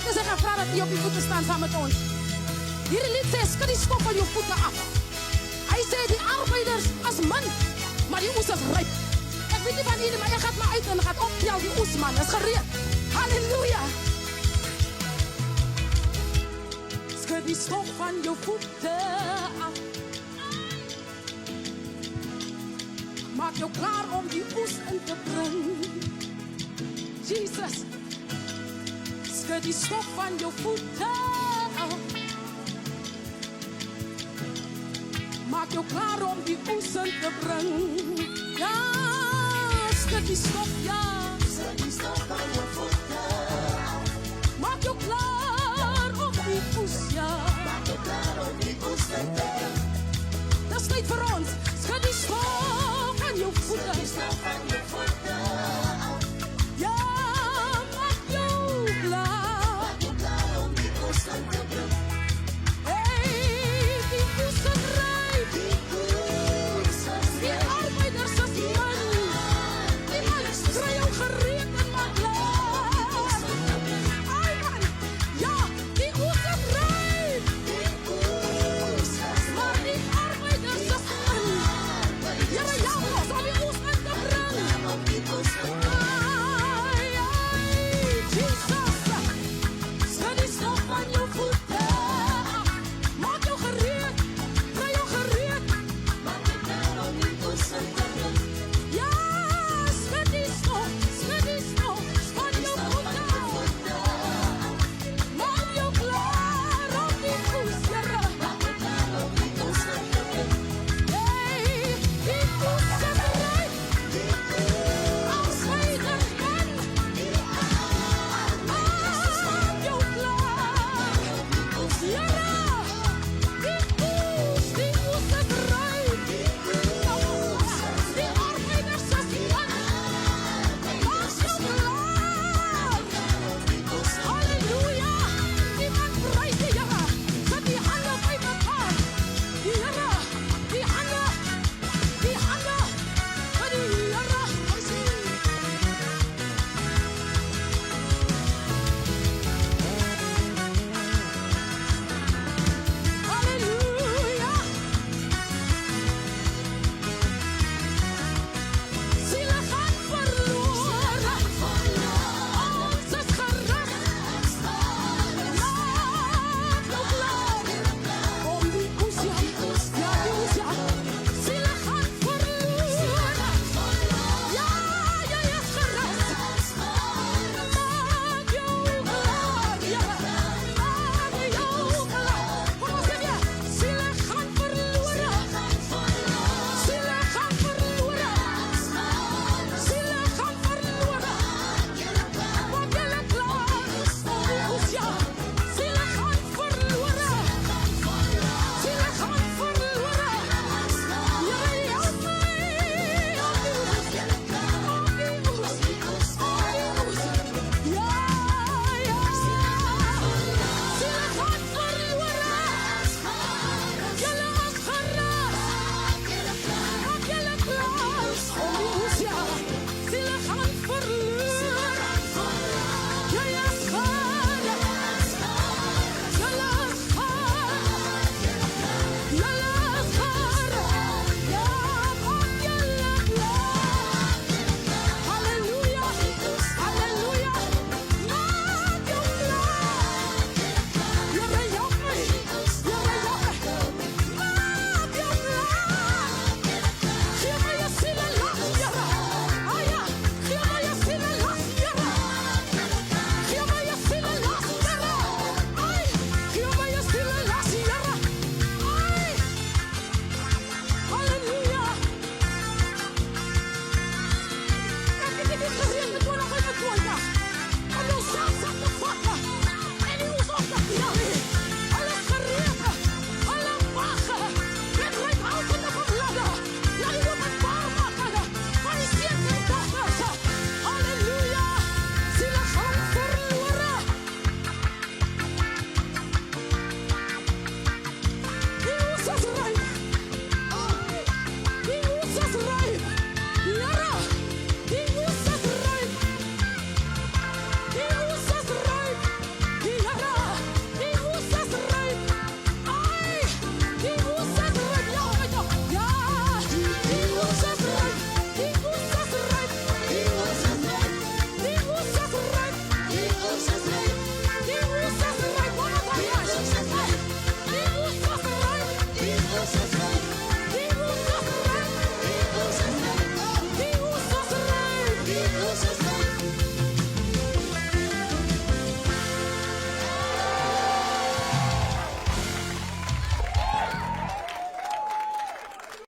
lied is en ga vragen dat je op je voeten staat samen met ons. Hierdie lied zegt, schud die stof van je voeten af. Hij zei, die arbeiders als man, maar die oes is rijp. Ik weet niet van jullie, maar je gaat maar uit en gaat optellen die oes, man. Dat is gereed. Halleluja. Schud die stof van je voeten af. Maak jou klaar om die oes in te brengen. Jezus. Schud die stof van je voeten af. Maak jou klaar om die oes in te brengen. Ja, schud die stof, ja. Schud die stof van je voeten af. Maak jou klaar om die oes, ja. Maak jou klaar om die oes in te brengen. Dat is tijd voor ons. Schud die stof.